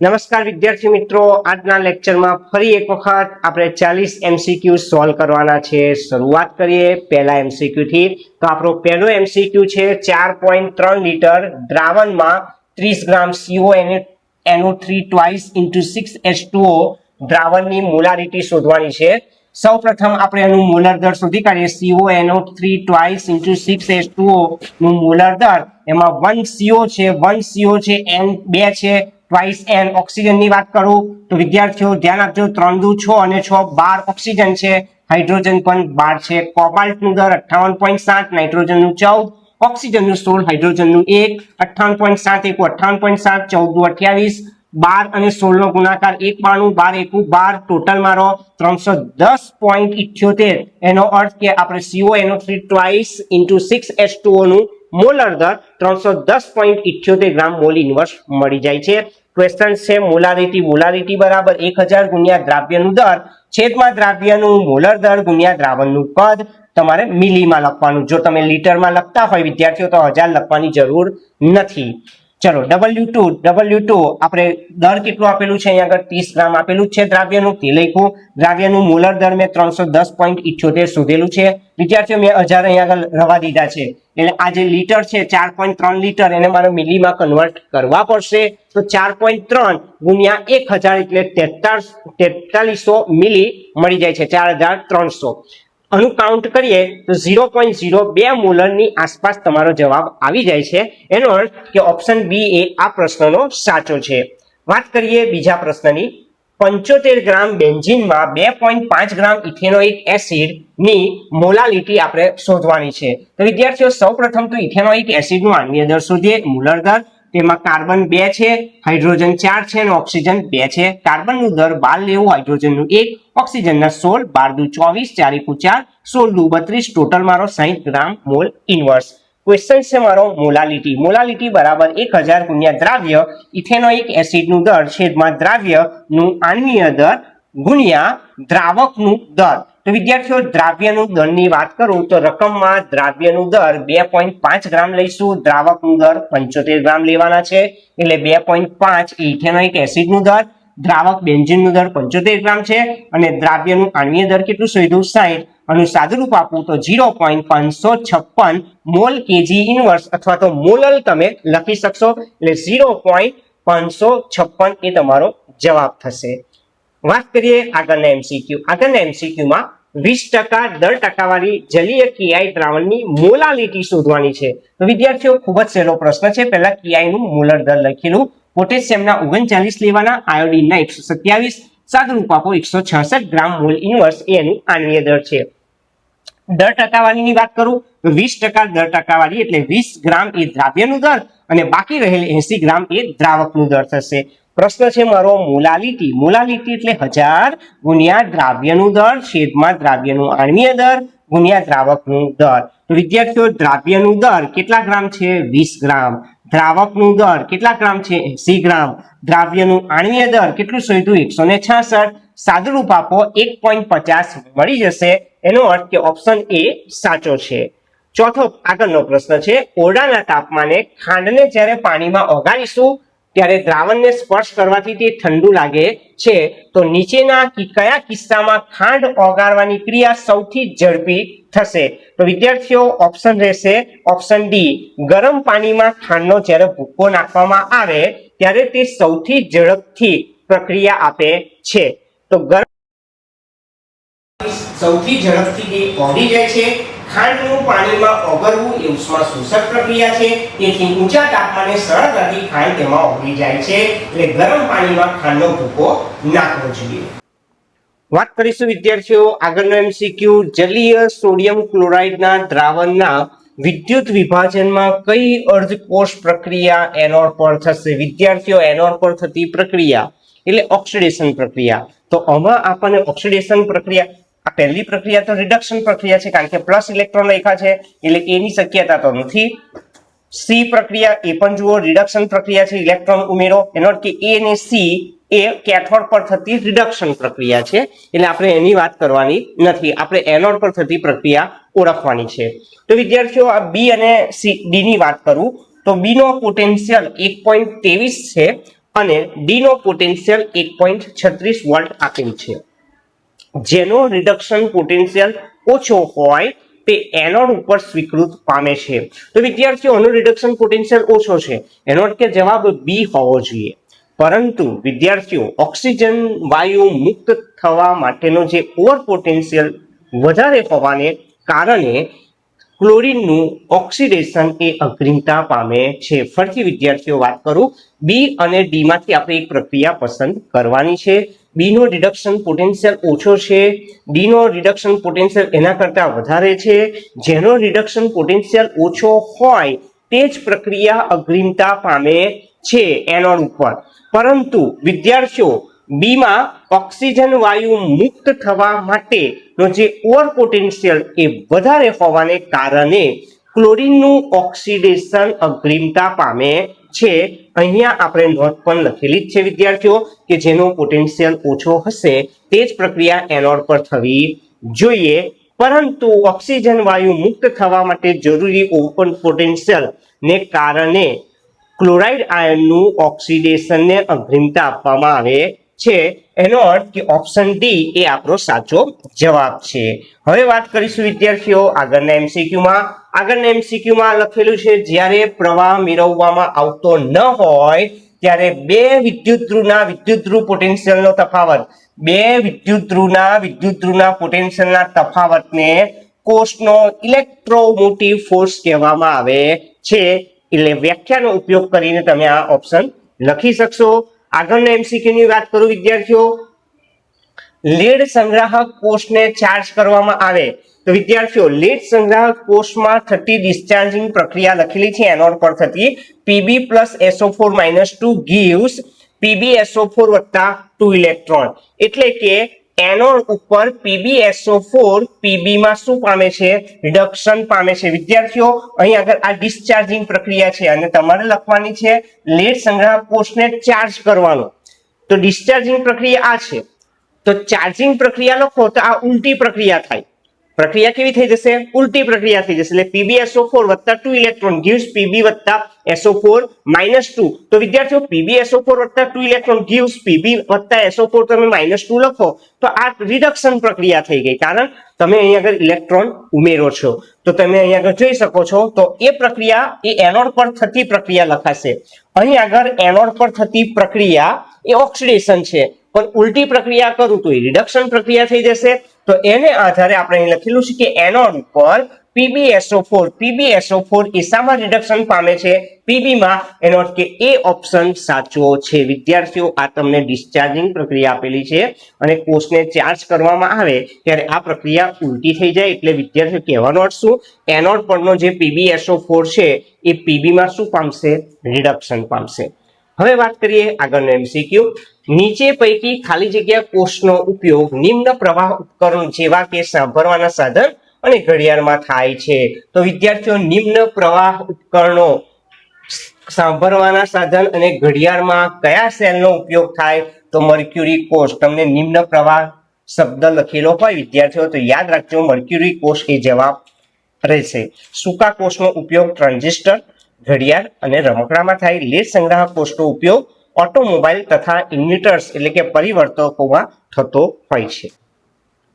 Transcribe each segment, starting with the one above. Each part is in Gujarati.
નમસ્કાર વિદ્યાર્થી મિત્રો, આજના લેક્ચરમાં ફરી એક વખત આપણે 40 એમસીક્યુ સોલ્વ કરવાના છે। શરૂઆત કરીએ પહેલા એમસીક્યુ થી। તો આપણો પહેલો એમસીક્યુ છે 4.3 લિટર દ્રાવણમાં 30 ગ્રામ CONO3 ટ્વાઇસ ઇન્ટુ 6H2O દ્રાવણની મોલારિટી શોધવાની છે। સૌપ્રથમ આપણે એનું મોલર દર શોધી કાઢીએ। CONO3 ટ્વાઇસ ઇન્ટુ 6H2O નું મોલર દર, એમાં 1 CO છે, 1 CO છે, N 2 છે, ટ્વાઇસ N ઓક્સિજન ની વાત કરું તો વિદ્યાર્થીઓ ધ્યાન આપજો, 3 દુ 6 અને 6 12 ઓક્સિજન છે, હાઇડ્રોજન પણ 12 છે। કોબાલ્ટ નું દર 58.7, નાઇટ્રોજન નું 14, ઓક્સિજન નું 16, હાઇડ્રોજન નું 1, 58.7 1 58.7, 14 28, 12 અને 16 નો ગુણાકાર 1 92, 12 1 12, ટોટલ મારો 310.78। એનો અર્થ કે આપણે CONO3 ટ્વાઇસ ઇન્ટુ 6H2O નું મોલર દર 310.78 ગ્રામ મોલ ઇન્વર્સ મળી જાય છે। ક્વેશ્ચન છે મોલારિટી બરાબર 1000 ગુણ્યા દ્રાવ્યનું દર છેદમાં દ્રાવ્યનું મોલર દર ગુણ્યા દ્રાવણનું કદ તમારે મિલીમાં લખવાનું। જો તમે લીટરમાં લખતા હોય વિદ્યાર્થીઓ તો 1000 લખવાની જરૂર નથી। ચલો W2 આપણે દર કેટલું આપેલું છે, અહીંયા આગળ 30 ગ્રામ આપેલું છે દ્રાવ્યનું, તે લખ્યું। દ્રાવ્યનું મોલર દર મેં 310.78 શોધેલું છે વિદ્યાર્થીઓ, મેં 1000 અહીંયા આગળ રવા દીધા છે, એટલે આ જે લીટર છે 4.3 લીટર એને મારે મિલીમાં કન્વર્ટ કરવા પડશે। તો 4.3 ગુણ્યા 1000 એટલે 4300 મિલી મળી જાય છે, 4300। આનું કાઉન્ટ કરીએ તો 0.02 મોલરની આસપાસ તમારો જવાબ આવી જાય છે। એનો અર્થ કે ઓપ્શન બી એ આ પ્રશ્નનો સાચો છે। વાત કરીએ બીજા પ્રશ્નની। 75 ગ્રામ બેન્ઝીનમાં 2.5 ગ્રામ ઇથેનોઇક એસિડ ની મોલાલિટી આપણે શોધવાની છે। તો વિદ્યાર્થીઓ સૌપ્રથમ તો ઇથેનોઇક એસિડ નું આણ્વીય દર શોધીએ। મોલર દર, તેમાં કાર્બન 2 છે, હાઇડ્રોજન 4 છે અને ઓક્સિજન 2 છે। કાર્બનનું દર 12 લેવું, હાઇડ્રોજનનું 1, ઓક્સિજનના 16, 12 દુ 24, 4 એકુ 4, 16 દુ 32, ટોટલ મારો 60 ગ્રામ મોલ ઇન્વર્સ। ક્વેશ્ચન છે મારો મોલાલિટી બરાબર 1000 ગુણ્યા દ્રાવ્ય ઇથેનોઇક એસિડ નું દર છેદમાં દ્રાવ્ય નું આણ્વીય દર ગુણ્યા દ્રાવકનું દર। તો વિદ્યાર્થીઓ દ્રાવ્યનું દરની વાત કરું તો રકમમાં દ્રાવ્યનું દર 2.5 ગ્રામ લઈશું, દ્રાવકનું દર 75 ગ્રામ લેવાના છે, એટલે 2.5 ઇથેનોઇક એસિડ નું દર, દ્રાવક બેન્ઝીન નું દર 75 ગ્રામ છે અને દ્રાવ્યનું આણ્વીય દર કેટલું શોધ્યું 60, અને સાદુરૂપ આપું તો 0.556 મોલ કેજી ઇન્વર્સ અથવા તો મોલલ તમે લખી શકશો, એટલે 0.556 એ તમારો જવાબ થશે। વાત કરીએ આગળના એમસીક્યુમાં 20% દર ટકાવાળી જલીય KI દ્રાવણની મોલાલિટી શોધવાની છે। તો વિદ્યાર્થીઓ ખૂબ જ સહેલો પ્રશ્ન છે। પહેલા KI નું મોલર દર લખેલું, પોટેશિયમના 39 લેવાના, આયોડીનના 127, સાદુરૂપ આપો 166 ગ્રામ મોલ ઇન્વર્સ એનું આણ્વીય દર છે। દર ટકાવાળીની વાત કરું તો 20% દર ટકાવાળી એટલે 20 ગ્રામ એ દ્રાવ્યનું દર અને બાકી રહેલ 80 ગ્રામ એ દ્રાવકનું દર થશે। પ્રશ્ન છે મારો મોલાલિટી એટલે 1000 ગુણ્યા દ્રાવ્યનું દર છેદમાં દ્રાવ્યનું આણ્વીય દર ગુણ્યા દ્રાવકનું દર। તો વિદ્યાર્થીઓ દ્રાવ્યનું દર કેટલા ગ્રામ છે 20 ગ્રામ, દ્રાવકનું દર કેટલા ગ્રામ છે 80 ગ્રામ, દ્રાવ્યનું આણ્વીય દર કેટલું શોધ્યું 166, સાદુરૂપ આપો 1.50 મળી જશે। એનો અર્થ કે ઓપ્શન એ સાચો છે। ચોથો આગળનો પ્રશ્ન છે, ઓરડાના તાપમાને ખાંડને જ્યારે પાણીમાં ઓગાળીશું ત્યારે દ્રાવણને સ્પર્શ કરવાથી તે ઠંડુ લાગે છે, તો નીચેના કયા કિસ્સામાં ખાંડ ઓગાળવાની ક્રિયા સૌથી ઝડપી થશે? તો વિદ્યાર્થીઓ ઓપ્શન રહેશે ઓપ્શન ડી, ગરમ પાણીમાં ખાંડનો જ્યારે ભૂકો નાખવામાં આવે ત્યારે તે સૌથી ઝડપથી પ્રક્રિયા આપે છે। તો ગરમ સૌથી ઝડપથી ઓગળી જાય છે। ખાંડનું પાણીમાં ઓગળવું એ ઉષ્મા શોષક પ્રક્રિયા છે, તેથી ઊંચા તાપમાને સરળતાથી ખાંડ તેમાં ઓગળી જાય છે, એટલે ગરમ પાણીમાં ખાંડનો ભૂકો નાખવો જોઈએ। વાત કરીશું વિદ્યાર્થીઓ આગળનો એમસીક્યુ, જલીય સોડિયમ ક્લોરાઇડના દ્રાવણના વિદ્યુત વિભાજનમાં કઈ અર્ધકોષ પ્રક્રિયા એનોડ પર થશે? વિદ્યાર્થીઓ એનોડ પર થતી પ્રક્રિયા એટલે ઓક્સિડેશન પ્રક્રિયા। તો આમાં આપણને ઓક્સિડેશન પ્રક્રિયા, આ પહેલી પ્રક્રિયા તો રિડક્શન પ્રક્રિયા છે, કારણ કે પ્લસ ઇલેક્ટ્રોન લખ્યા છે એટલે એની શક્યતા તો નથી। સી પ્રક્રિયા એ પણ જુઓ રિડક્શન પ્રક્રિયા છે, ઇલેક્ટ્રોન ઉમેરો, એનો અર્થ કે એ અને સી એ કેથોડ પર થતી રિડક્શન પ્રક્રિયા છે, એટલે આપણે એની વાત કરવાની નથી, આપણે એનોડ પર થતી પ્રક્રિયા ઓળખવાની છે। તો વિદ્યાર્થીઓ આ બી અને ડી ની વાત કરું તો બી નો પોટેન્શિયલ 1.23 છે અને ડી નો પોટેન્શિયલ 1.36 વોલ્ટ આપેલ છે. જેનો રિડક્શન પોટેન્શિયલ ઓછો હોય તે એનોડ ઉપર સ્વીકૃત પામે છે. તો વિદ્યાર્થીઓ આનો રિડક્શન પોટેન્શિયલ ઓછો છે, એનો અર્થ કે જવાબ બી હોવો જોઈએ. પરંતુ વિદ્યાર્થીઓ ઓક્સિજન વાયુ મુક્ત થવા માટેનો જે ઓવર પોટેન્શિયલ વધારે હોવાને કારણે ક્લોરીનનું ઓક્સિડેશન એ અગ્રિમતા પામે છે. ફરીથી વિદ્યાર્થીઓ વાત કરું, બી અને ડી માંથી આપણે એક પ્રક્રિયા પસંદ કરવાની છે. બી નો રિડક્શન પોટેન્શિયલ ઓછો છે, ડી નો રિડક્શન પોટેન્શિયલ એના કરતા વધારે છે. જેનો રિડક્શન પોટેન્શિયલ ઓછો હોય તે જ પ્રક્રિયા અગ્રિમતા પામે છે એનોડ ઉપર. પરંતુ વિદ્યાર્થીઓ બી માં ઓક્સિજન વાયુ મુક્ત થવા માટેનો જે ઓવર પોટેન્શિયલ એ વધારે હોવાને કારણે ક્લોરીનનું ઓક્સિડેશન અગ્રિમતા પામે છે. અહીંયા આપણે નોટ પણ લખેલી જ છે વિદ્યાર્થીઓ કે જેનો પોટેન્શિયલ ઓછો હશે તે જ પ્રક્રિયા એનોડ પર થવી જોઈએ. પરંતુ ઓક્સિજન વાયુ મુક્ત થવા માટે જરૂરી ઓપન પોટેન્શિયલ ને કારણે ક્લોરાઇડ આયનનું ઓક્સિડેશનને અગ્રિમતા આપવામાં આવે છે. એનો અર્થ કે ઓપ્શન ડી એ આપણો સાચો જવાબ છે. હવે વાત કરીશું વિદ્યાર્થીઓ આગળના એમસીક્યુમાં. આગળના એમસીક્યુમાં લખેલું છે જ્યારે પ્રવાહ મેળવવામાં આવતો ન હોય ત્યારે બે વિદ્યુત ધ્રુવ પોટેન્શિયલનો તફાવત, બે વિદ્યુત ધ્રુવના પોટેન્શિયલના તફાવતને કોષનો ઇલેક્ટ્રોમોટિવ ફોર્સ કહેવામાં આવે છે. એટલે વ્યાખ્યાનો ઉપયોગ કરીને તમે આ ઓપ્શન લખી શકશો. આગળના એમસીક્યુ ની વાત કરું વિદ્યાર્થીઓ, લીડ સંગ્રાહક કોષને ચાર્જ કરવામાં આવે તો વિદ્યાર્થીઓ લીડ સંગ્રાહક કોષમાં થતી ડિસ્ચાર્જિંગ પ્રક્રિયા લખેલી છે એનોડ પર થતી Pb + SO4 - 2 gives PbSO4 + 2 electron. એટલે કે એનોડ ઉપર PbSO4 Pb માં શું પામે છે? રિડક્શન પામે છે. વિદ્યાર્થીઓ અહીં આગળ આ ડિસ્ચાર્જિંગ પ્રક્રિયા છે અને તમારે લખવાની છે લીડ સંગ્રાહક કોષને ચાર્જ કરવાનો. તો ડિસ્ચાર્જિંગ પ્રક્રિયા આ છે, તો ચાર્જિંગ પ્રક્રિયા લખો તો આ ઉલટી પ્રક્રિયા થાય. પ્રક્રિયા કેવી થઈ જશે? ઉલટી પ્રક્રિયા થઈ જશે. એટલે PbSO4 + 2 electron gives Pb + SO4 - 2. તો વિદ્યાર્થીઓ PbSO4 + 2 electron gives Pb + SO4 તમે -2 લખો તો આ રિડક્શન પ્રક્રિયા થઈ ગઈ, કારણ તમે અહીં આગળ ઇલેક્ટ્રોન ઉમેરો છો. તો તમે અહીં આગળ જોઈ શકો છો તો એ પ્રક્રિયા એ એનોડ પર થતી પ્રક્રિયા લખાશે. અહીં આગળ એનોડ પર થતી પ્રક્રિયા એ ઓક્સિડેશન છે, પણ ઉલટી પ્રક્રિયા કરું તો એ રિડક્શન પ્રક્રિયા થઈ જશે. તો એને આધારે આપણે અહીં લખેલું છે કે એનોડ ઉપર PbSO4 એ શામાં રિડક્શન પામે છે? Pb માં. એનો અર્થ કે એ ઓપ્શન સાચો છે. વિદ્યાર્થીઓ આ તમને ડિસ્ચાર્જિંગ પ્રક્રિયા આપેલી છે અને કોષને ચાર્જ કરવામાં આવે ત્યારે આ પ્રક્રિયા ઉલટી થઈ જાય. એટલે વિદ્યાર્થીઓ કહેવાનો અર્થ શું? એનોડ પરનો જે PbSO4 છે એ Pb માં શું પામશે? રિડક્શન પામશે. હવે વાત કરીએ આગળનો એમસીક્યુ. નીચે પૈકી ખાલી જગ્યા કોષનો ઉપયોગ નિમ્ન પ્રવાહ ઉપકરણ જેવા કે સાંભળવાના સાધન અને ઘડિયાળમાં થાય છે. તો વિદ્યાર્થીઓ નિમ્ન પ્રવાહ ઉપકરણો સાંભળવાના સાધન અને ઘડિયાળમાં કયા સેલનો ઉપયોગ થાય? તો મર્ક્યુરી કોષ. તમને નિમ્ન પ્રવાહ શબ્દ લખેલો હોય વિદ્યાર્થીઓ તો યાદ રાખજો મર્ક્યુરી કોષ એ જવાબ રહેશે. સૂકા કોષનો ઉપયોગ ટ્રાન્ઝિસ્ટર, ઘડિયાળ અને રમકડામાં થાય. લીડ સંગ્રાહક કોષનો ઉપયોગ ઓટોમોબાઈલ તથા ઇન્વર્ટર્સ એટલે કે પરિવર્તકોમાં થતો હોય છે.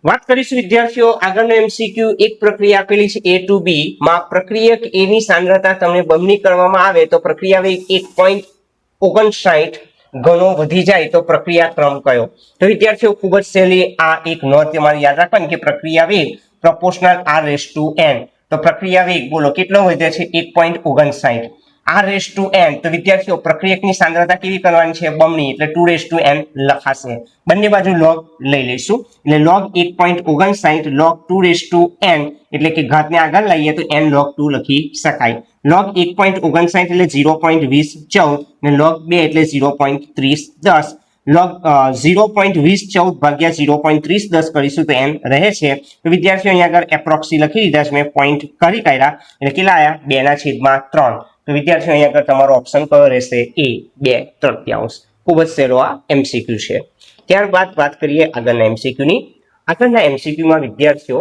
વાત કરીશું વિદ્યાર્થીઓ આગળનો એમસીક્યુ. એક પ્રક્રિયા આપેલી છે A to B માં પ્રક્રિયક A ની સાંદ્રતા તમને બમણી કરવામાં આવે તો પ્રક્રિયા વેગ 1.59 ગણો વધી જાય તો પ્રક્રિયા ક્રમ કયો? તો વિદ્યાર્થીઓ ખૂબ જ સહેલી આ એક નોંધ તમારે યાદ રાખવાની કે પ્રક્રિયા વેગ પ્રોપોર્શનલ R/n. તો પ્રક્રિયા વેગ બોલો કેટલો વધે છે? 1.59 R/n. તો વિદ્યાર્થીઓ પ્રક્રિયકની સાંદ્રતા કેવી કરવાની છે? બમણી, એટલે 2/n લખાશે. બંને બાજુ log લઈ લઈશું એટલે log 1.59 log 2/n એટલે કે ઘાતને આગળ લઈએ તો n log 2 લખી શકાય. log 1.59 એટલે 0.2014 ને log 2 એટલે 0.3010. log 0.2014 ભાગ્યા 0.3010 કરીશું તો n રહે છે. તો વિદ્યાર્થીઓ અહીંયા આગળ એપ્રોક્સી લખી દીધા છે મેં, પોઈન્ટ કરી કાઢ્યા એટલે કેટલા આવ્યા? 2/3. તો વિદ્યાર્થીઓ અહીંયા આગળ તમારો ઓપ્શન કયો રહેશે? A 2/3. ખૂબ જ સહેલો આ એમસીક્યુ છે. ત્યારબાદ વાત કરીએ આગળના એમસીક્યુની. આગળના એમસીક્યુમાં વિદ્યાર્થીઓ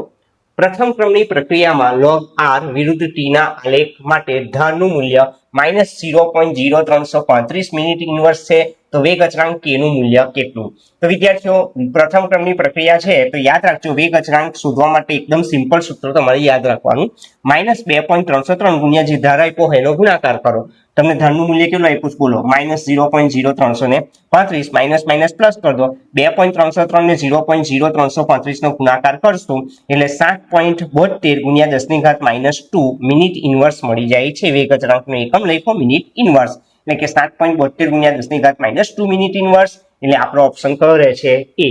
પ્રથમ ક્રમની પ્રક્રિયામાં log R વિરુદ્ધ T ના આલેખ માટે ઢાળનું મૂલ્ય -0.0335 મિનિટ ઇન્વર્સ છે તો વેગ અચળાંક k નું મૂલ્ય કેટલું? તો વિદ્યાર્થીઓ પ્રથમ ક્રમની પ્રક્રિયા છે તો યાદ રાખજો વેગ અચળાંક શોધવા માટે એકદમ સિમ્પલ સૂત્ર તમારે યાદ રાખવાનું -2.303 ગુણ્યા જે ધાર આપ્યો હોય એનો ગુણાકાર કરો. તમને ધારનું મૂલ્ય કેટલું આપ્યું છે બોલો -0.0335 માઇનસ પ્લસ કરી દો 2.303 ને 0.0335 નો ગુણાકાર કરશો એટલે 7.72 ગુણ્યા 10⁻², મિનિટ ઇન્વર્સ મળી જાય છે. વેગ અચળાંકનો એકમ લખો મિનિટ ઇન્વર્સ એટલે કે 7.72 ગુણ્યા 10⁻², મિનિટ ઇન્વર્સ એટલે આપણો ઓપ્શન કયો રહે છે? એ.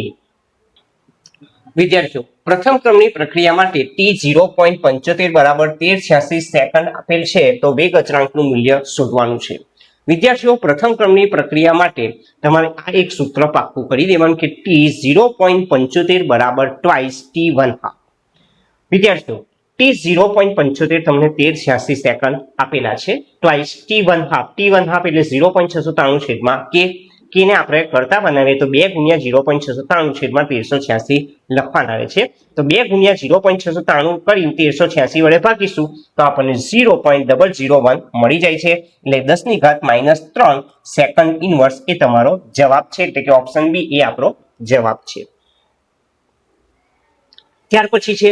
વિદ્યાર્થીઓ પ્રથમ ક્રમની પ્રક્રિયા માટે t 0.75 બરાબર 1386 સેકન્ડ આપેલ છે તો વેગ અચળાંકનું મૂલ્ય શોધવાનું છે. વિદ્યાર્થીઓ પ્રથમ ક્રમની પ્રક્રિયા માટે તમારે આ એક સૂત્ર પાક્કું કરી દેવાનું કે t 0.75 બરાબર ટ્વાઇસ t1/2. વિદ્યાર્થીઓ t 0.75 તમને 1386 સેકન્ડ આપેલા છે ટ્વાઇસ t1/2 એટલે 0.693 છેદમાં k ને આપણે કરતા બનાવીએ તો 2 ગુણ્યા 0.693 છેદમાં 1386 લખવાના આવે છે. તો 2 ગુણ્યા 0.693 કરી 1386 વડે ભાગીશું તો આપણને 0.001 મળી જાય છે એટલે 10⁻³ સેકન્ડ ઇન્વર્સ એ તમારો જવાબ છે એટલે કે ઓપ્શન બી એ આપણો જવાબ છે. ત્યાર પછી છે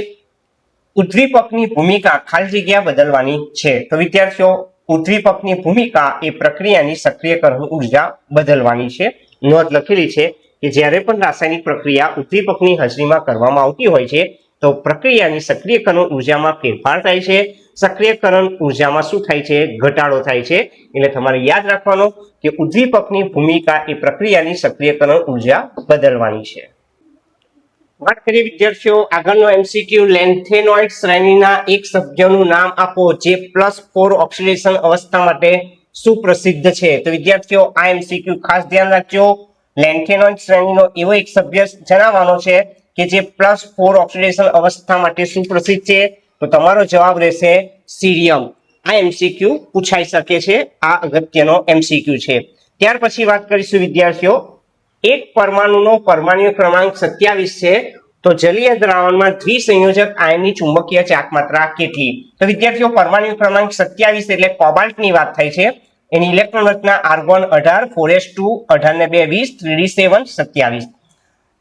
ઉદ્દીપકની ભૂમિકા ખાલી જગ્યા બદલવાની છે. તો વિદ્યાર્થીઓ ઉદ્દીપકની ભૂમિકા એ પ્રક્રિયાની સક્રિયકરણ ઉર્જા બદલવાની છે. નોંધ લખેલી છે કે જ્યારે પણ રાસાયણિક પ્રક્રિયા ઉદ્દીપકની હાજરીમાં કરવામાં આવતી હોય છે તો પ્રક્રિયાની સક્રિયકરણ ઉર્જામાં ફેરફાર થાય છે. સક્રિયકરણ ઉર્જામાં શું થાય છે? ઘટાડો થાય છે. એટલે તમારે યાદ રાખવાનું કે ઉદ્દીપકની ભૂમિકા એ પ્રક્રિયાની સક્રિયકરણ ઉર્જા બદલવાની છે. વાત કરીએ વિદ્યાર્થીઓ આગળનો એમસીક્યુ લેન્થેનોઇડ શ્રેણીના એક સભ્યનું નામ આપો જે +4 ઓક્સિડેશન અવસ્થા માટે સુપ્રસિદ્ધ છે. તો વિદ્યાર્થીઓ આ એમસીક્યુ ખાસ ધ્યાન રાખજો. લેન્થેનોઇડ શ્રેણીનો એવો એક સભ્ય જણાવવાનો છે કે જે +4 ઓક્સિડેશન અવસ્થા માટે સુપ્રસિદ્ધ છે તો તમારો જવાબ રહેશે સીરિયમ. આ એમસીક્યુ પૂછાઈ શકે છે. આ અગત્યનો એમસીક્યુ છે. ત્યાર પછી વાત કરીશું વિદ્યાર્થીઓ એક પરમાણુનો પરમાણુ ક્રમાંક 27 છે તો જલીય દ્રાવણમાં દ્વિસંયોજક આયનની ચુંબકીય ચાકમાત્રા કેટલી? તો વિદ્યાર્થીઓ પરમાણુ ક્રમાંક 27 એટલે કોબાલ્ટની વાત થાય છે. એની ઇલેક્ટ્રોન રચના આર્ગોન 18 4s2 18 ને 2 20 3d7 27.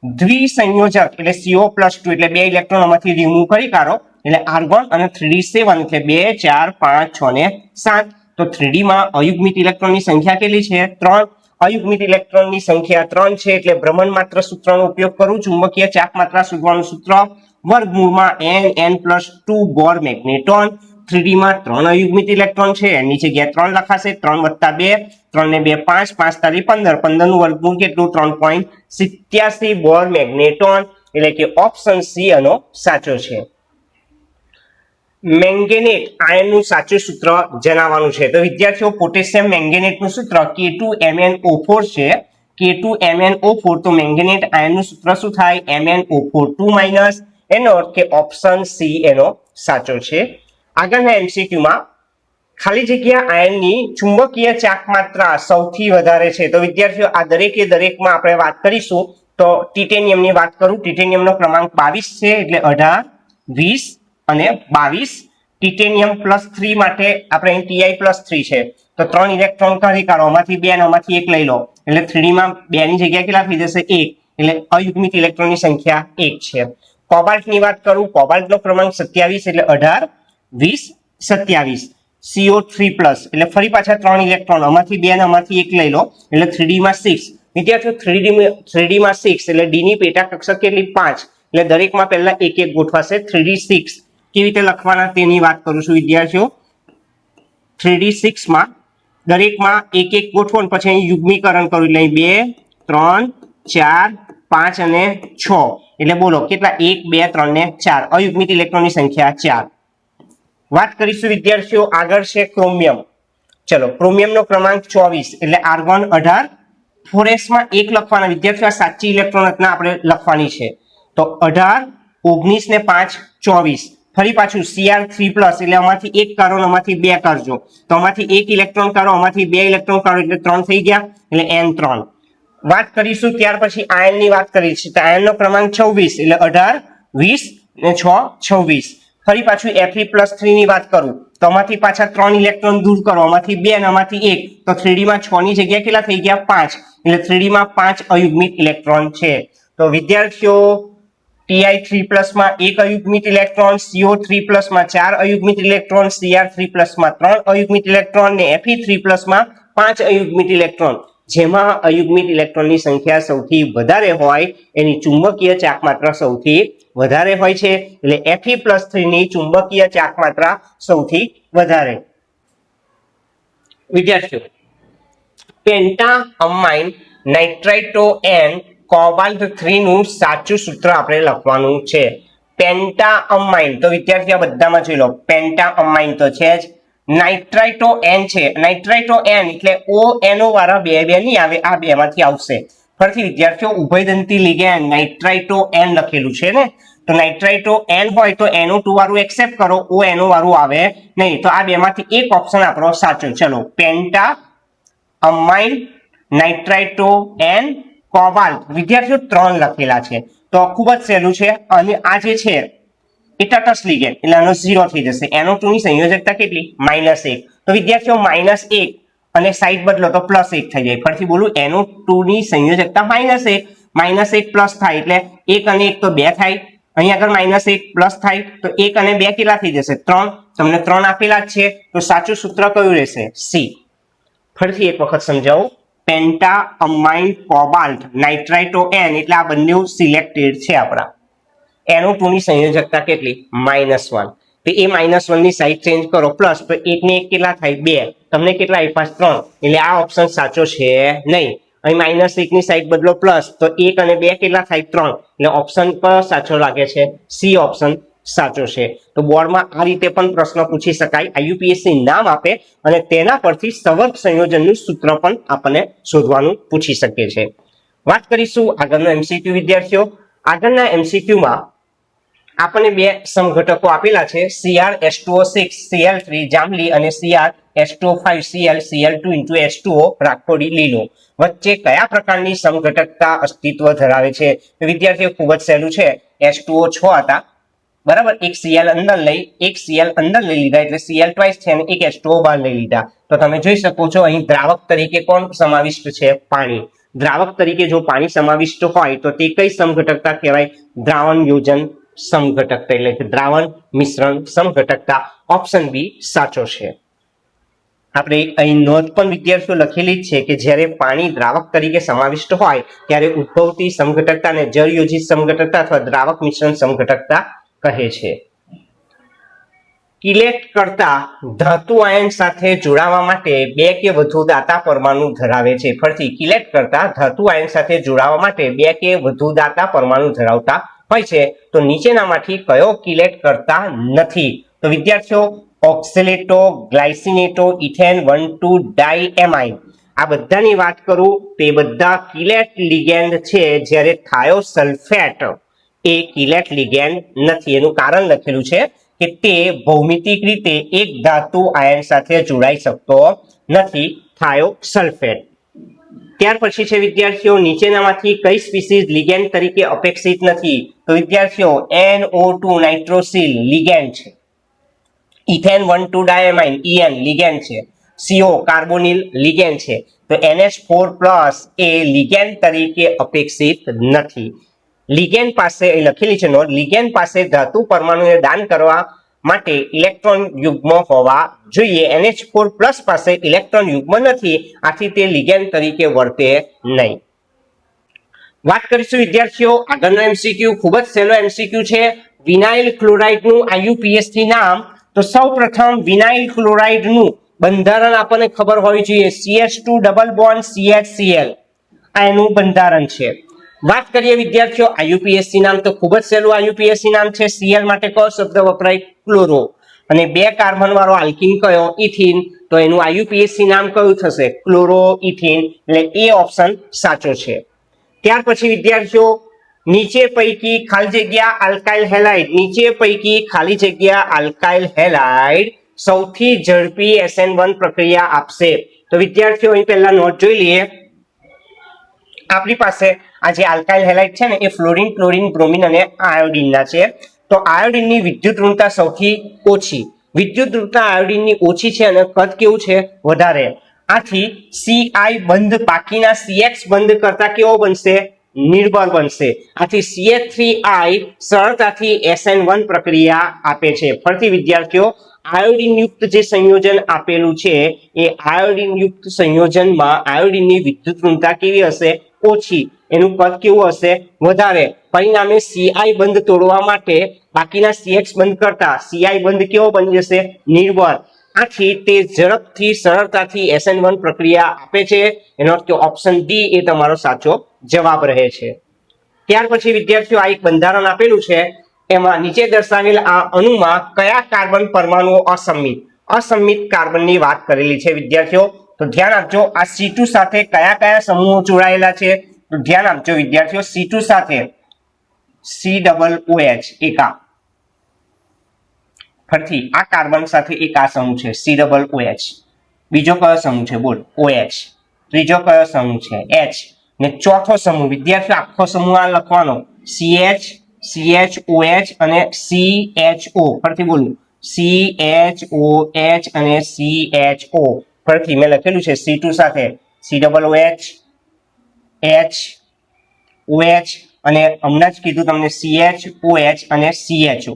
દ્વિસંયોજક એટલે CO+2 એટલે 2 ઇલેક્ટ્રોન આમાંથી રિમૂવ કરી કાઢો એટલે આર્ગોન અને 3d7 એટલે 2 4 5 6 ને 7. તો 3d માં અયુગ્મિત ઇલેક્ટ્રોનની સંખ્યા કેટલી છે? 3. અયુગ્મિત ઇલેક્ટ્રોનની સંખ્યા 3 છે એટલે ભ્રમણમાત્ર સૂત્રનો ઉપયોગ કરું. ચુંબકીય ચાકમાત્રા શોધવાનું સૂત્ર વર્ગમૂળમાં n+2 બોર મેગ્નેટોન. 3d માં 3 અયુગ્મિત ઇલેક્ટ્રોન છે એની જગ્યાએ 3 લખાશે. 3 + 2 3 ને 2 5 5 તારી 15 15 નું વર્ગમૂળ કેટલું? 3.87 બોર મેગ્નેટોન એટલે કે ઓપ્શન સી આનો સાચો છે. મેંગેનેટ આયનનું સાચું સૂત્ર જણાવવાનું છે. તો વિદ્યાર્થીઓ પોટેશિયમ મેંગેનેટનું સૂત્ર K2MnO4 છે. K2MnO4 તો મેંગેનેટ આયનનું સૂત્ર શું થાય? MnO4 - એનો અર્થ કે ઓપ્શન સી એનો સાચો છે. આગળના એમસીક્યુમાં ખાલી જગ્યા આયનની ચુંબકીય ચાકમાત્રા સૌથી વધારે છે. તો વિદ્યાર્થીઓ આ દરેકમાં આપણે વાત કરીશું તો ટિટેનિયમની વાત કરું. ટિટેનિયમનો ક્રમાંક 22 છે એટલે 18 20 અને 22. ટિટેનિયમ +3 માટે આપણે અહીં Ti+3 છે તો 3 ઇલેક્ટ્રોન કાઢી કાઢો આમાંથી 2 અને આમાંથી 1 લઈ લો એટલે 3d માં 2 ની જગ્યા કેટલા થઈ જશે? 1 એટલે અયુગ્મિત ઇલેક્ટ્રોનની સંખ્યા 1 છે. કોબાલ્ટની વાત કરું. કોબાલ્ટનો ક્રમાંક 27 એટલે 18 20 27. CO3+ એટલે ફરી પાછા 3 ઇલેક્ટ્રોન આમાંથી 2 અને આમાંથી 1 લઈ લો એટલે 3d માં 6. વિદ્યાર્થીઓ 3d માં 6 એટલે d ની પેટા કક્ષક કેટલી? 5 એટલે દરેકમાં પહેલા 1 1 ગોઠવાશે. 3d 6 કેવી રીતે લખવાના તેની વાત કરું છું વિદ્યાર્થીઓ. 3d 6 માં દરેકમાં 1 1 ગોઠવો અને પછી અહીં યુગ્મીકરણ કરું એટલે 2 3 4 5 અને 6 એટલે બોલો કેટલા? 1 2 3 ને 4. અયુગ્મિત ઇલેક્ટ્રોનની સંખ્યા 4. વાત કરીશું વિદ્યાર્થીઓ આગળ છે ક્રોમિયમ. ચલો ક્રોમિયમનો ક્રમાંક 24 એટલે આર્ગોન 18 4s માં 1 લખવાના. વિદ્યાર્થીઓ આ સાચી ઇલેક્ટ્રોન રચના આપણે લખવાની છે તો 18 19 ને 5 24. ફરી પાછું Cr3+ એટલે આમાંથી 1 કાઢો આમાંથી 2 કાઢજો તો આમાંથી 1 ઇલેક્ટ્રોન કાઢો આમાંથી 2 ઇલેક્ટ્રોન કાઢો એટલે 3 થઈ ગયા એટલે n3. વાત કરીશું ત્યાર પછી આયનની વાત કરીશું તો આયનનો ક્રમાંક 26 એટલે 18 20 ને 6 26. ફરી પાછું Fe+3 ની વાત કરું તો આમાંથી પાછા 3 ઇલેક્ટ્રોન દૂર કરો, આમાંથી 2 અને આમાંથી 1, તો 3D માં 6 ની જગ્યા કેટલા થઈ ગયા 5, એટલે 3D માં 5 અયુગ્મિક ઇલેક્ટ્રોન છે. તો વિદ્યાર્થીઓ Ti3+ માં 1 અયુગ્મિક ઇલેક્ટ્રોન, CO3+ માં 4 અયુગ્મિક ઇલેક્ટ્રોન, Cr3+ માં 3 અયુગ્મિક ઇલેક્ટ્રોન ને Fe3+ માં 5 અયુગ્મિક ઇલેક્ટ્રોન. જેમાં અયુગ્મિક ઇલેક્ટ્રોનની સંખ્યા સૌથી વધારે હોય એની ચુંબકીય ચાક માત્રા સૌથી વધારે હોય છે, એટલે Fe+3 ની ચુંબકીય ચાક માત્રા સૌથી વધારે. વિદ્યાર્થીઓ પેન્ટાઅમાઇન નાઇટ્રાઇટોએન કોબાલ્ટ 3 નું સાચું સૂત્ર આપણે લખવાનું છે. પેન્ટાઅમાઇન તો વિદ્યાર્થીઓ બધામાં જોઈ લો, પેન્ટાઅમાઇન તો છે જ, નાઇટ્રાઇટોએન છે, નાઇટ્રાઇટોએન એટલે ONO વાળા બે નહીં આવે, આ બે માંથી આવશે. ફરીથી વિદ્યાર્થીઓ ઉભયદંતી લિગેન્ડ નાઇટ્રાઇટોએન લખેલું છે ને, તો નાઇટ્રાઇટોએન હોય તો NO2 વાળું એક્સેપ્ટ કરો, ONO વાળું આવે નહીં, તો આ બે માંથી એક ઓપ્શન આપણો સાચો. ચલો પેન્ટાઅમાઇન નાઇટ્રાઇટોએન કોબાલ્ટ વિદ્યાર્થીઓ 3 લખેલા છે, તો ખૂબ જ સહેલું છે. અને આ જે છે એ તટસ્થ લિગેન્ડ એટલે આનો 0 થઈ જશે. NO2 ની સંયોજકતા કેટલી -1, તો વિદ્યાર્થીઓ -1 અને સાઈડ બદલો તો +1 થઈ જાય. ફરીથી બોલું, NO2 ની સંયોજકતા -1 પ્લસ થાય એટલે 1 અને 1 તો 2 થાય, અહીં આગળ -1 પ્લસ થાય તો 1 અને 2 કેટલા થઈ જશે 3, તમને 3 આપેલા જ છે, તો સાચું સૂત્ર કયું રહેશે C. ફરીથી એક વખત સમજાવું, પેન્ટાઅમાઇન કોબાલ્ટ નાઇટ્રાઇટોએન એટલે આ બંને સિલેક્ટેડ છે આપણા. NO2 ની સંયોજકતા કેટલી -1, તો એ -1 ની સાઈડ ચેન્જ કરો પ્લસ, તો 1 ને 1 કેટલા થાય 2, તમને કેટલા આપ્યા 3, એટલે આ ઓપ્શન સાચો છે નહીં. અહીં -1 ની સાઈડ બદલો પ્લસ, તો 1 અને 2 કેટલા થાય 3, એટલે ઓપ્શન પર સાચો લાગે છે C ઓપ્શન સાચો છે. તો બોર્ડમાં આ રીતે પણ પ્રશ્ન પૂછી શકાય, IUPAC નામ આપે અને તેના પરથી સવર્ગ સંયોજનનું સૂત્ર પણ આપણને શોધવાનું પૂછી શકે છે. વાત કરીશું આગળનો MCQ વિદ્યાર્થીઓ. આગળના MCQ માં આપણને બે સમઘટકો આપેલા છે, CrH2O6 Cl3 જાંબલી અને CrH2O5 Cl Cl2 H2O રાખોડી લીલો. વચ્ચે કયા પ્રકારની સમઘટકતા અસ્તિત્વ ધરાવે છે? વિદ્યાર્થીઓ ખૂબ જ સહેલું છે, H2O 6 હતા બરાબર, એક Cl અંદર લઈ લીધા એટલે Cl ટ્વાઇસ છે અને એક H2O બહાર લઈ લીધા. તો તમે જોઈ શકો છો અહીં દ્રાવક તરીકે કોણ સમાવિષ્ટ છે? પાણી. દ્રાવક તરીકે જો પાણી સમાવિષ્ટ હોય તો તે કઈ સમઘટકતા કહેવાય? દ્રાવણ યોજન સમઘટકતા એટલે કે દ્રાવણ મિશ્રણ સમઘટકતા. ઓપ્શન બી સાચો છે. આપણે અહીં નોંધ પણ વિદ્યાર્થીઓ લખેલી જ છે કે જ્યારે પાણી દ્રાવક તરીકે સમાવિષ્ટ હોય ત્યારે ઉદ્ભવતી સમઘટકતાને જળયોજિત સમઘટકતા અથવા દ્રાવક મિશ્રણ સમઘટકતા કહે છે. કિલેટ કરતા ધાતુ આયન સાથે જોડાવા માટે 2 કે વધુ દાતા પરમાણુ ધરાવે છે. ફરીથી, કિલેટ કરતા ધાતુ આયન સાથે જોડાવા માટે 2 કે વધુ દાતા પરમાણુ ધરાવતા હોય છે. તો નીચેનામાંથી કયો કિલેટ કરતા નથી? તો વિદ્યાર્થીઓ ઓક્ઝેલેટો, ગ્લાયસિનેટો, ઇથેન 1,2 ડાયએમાઇન, આ બધાની વાત કરું તો એ બધા કિલેટ લિગેન્ડ છે, જ્યારે થાયોસલ્ફેટ એ કિલેટ લિગેન્ડ નથી. એનું કારણ લખેલું છે કે તે ભૌમિતિક રીતે એક ધાતુ આયન સાથે જોડાઈ શકતો નથી, થાયોસલ્ફેટ. ત્યાર પછી છે વિદ્યાર્થીઓ નીચેનામાંથી કઈ સ્પીસીઝ લિગેન્ડ તરીકે અપેક્ષિત નથી? તો વિદ્યાર્થીઓ NO2 નાઇટ્રોસિલ લિગેન્ડ છે, ઇથેન 1,2 ડાયમાઇન EN લિગેન્ડ છે, CO કાર્બોનિલ લિગેન્ડ છે, તો NH4+ એ લિગેન્ડ તરીકે અપેક્ષિત નથી. લિગેન્ડ પાસે લખેલી છે નોંધ, લિગેન્ડ પાસે ધાતુ પરમાણુને દાન કરવા માટે ઇલેક્ટ્રોન યુગ્મ હોવા જોઈએ. NH4+ પાસે ઇલેક્ટ્રોન યુગ્મ નથી, આથી તે લિગેન્ડ તરીકે વર્તે નહીં. વાત કરીશું વિદ્યાર્થીઓ આગળનો MCQ, ખૂબ જ સહેલો MCQ છે. વિનાઇલ ક્લોરાઇડનું IUPAC નામ. તો સૌપ્રથમ વિનાઇલ ક્લોરાઇડનું બંધારણ આપણને ખબર હોવી જોઈએ, CH2 ડબલ બોન્ડ CHCl, આ એનું બંધારણ છે. વાત કરીએ વિદ્યાર્થીઓ IUPAC નામ, તો ખૂબ જ સહેલું IUPAC નામ છે. Cl માટે કયો શબ્દ વપરાય? ક્લોરો. અને 2 કાર્બન વાળો આલ્કીન કયો? ઇથિન. તો એનું IUPAC નામ કયું થશે? ક્લોરો ઇથિન, એટલે એ ઓપ્શન સાચો છે. ત્યાર પછી વિદ્યાર્થીઓ નીચે પૈકી ખાલી જગ્યા આલ્કાઇલ હેલાઇડ, નીચે પૈકી ખાલી જગ્યા આલ્કાઇલ હેલાઇડ સૌથી ઝડપી SN1 પ્રક્રિયા આપશે. તો વિદ્યાર્થીઓ અહીં પહેલા નોટ જોઈ લઈએ. આપણી પાસે આ જે આલ્કાઇલ હેલાઇડ છે ને એ ફ્લોરિન, ક્લોરિન, બ્રોમિન અને આયોડિનના છે. તો આયોડિનની વિદ્યુત ઋણતા સૌથી ઓછી, વિદ્યુત ઋણતા આયોડિનની ઓછી છે અને કદ કેવું છે વધારે, આથી Ci બંધ બાકીના Cx બંધ કરતા કેવો બનશે નિર્બળ બનશે, આથી CH3I સરળતાથી SN1 પ્રક્રિયા આપે છે। ફરીથી વિદ્યાર્થીઓ આયોડિન યુક્ત જે સંયોજન આપેલું છે એ આયોડિન યુક્ત સંયોજનમાં આયોડિનની વિદ્યુત ઋણતા કેવી હશે ઓછી, એનું કદ કેવું હશે વધારે, પરિણામે Ci બંધ તોડવા માટે બાકીના Cx બંધ કરતા Ci બંધ કેવો બની જશે નિર્બળ, આથી તે ઝડપથી સરળતાથી SN1 પ્રક્રિયા આપે છે। એનો અર્થ કે ઓપ્શન ડી એ તમારો સાચો જવાબ રહે છે। ત્યાર પછી વિદ્યાર્થીઓ આ એક બંધારણ આપેલું છે, એમાં નીચે દર્શાવેલ આ અણુમાં કયા કાર્બન પરમાણુઓ અસંમિત કાર્બનની વાત કરેલી છે વિદ્યાર્થીઓ, તો ધ્યાન આપજો આ C2 સાથે કયા કયા સમૂહો જોડાયેલા છે, તો ધ્યાન આપજો વિદ્યાર્થીઓ C2 સાથે COOH એક આ, ફરીથી આ કાર્બન સાથે એક આ સમૂહ છે COOH, બીજો કયો સમૂહ છે બોલ OH, ત્રીજો કયો સમૂહ છે H, ને ચોથો સમૂહ વિદ્યાર્થીઓ આખો સમૂહ આ લખવાનો CH CHOH અને CHO, ફરીથી બોલું CHOH અને CHO, ફરીથી મેં લખેલું છે C2 સાથે COOH H OH અને હમણાં જ કીધું તમને CHOH અને CHO,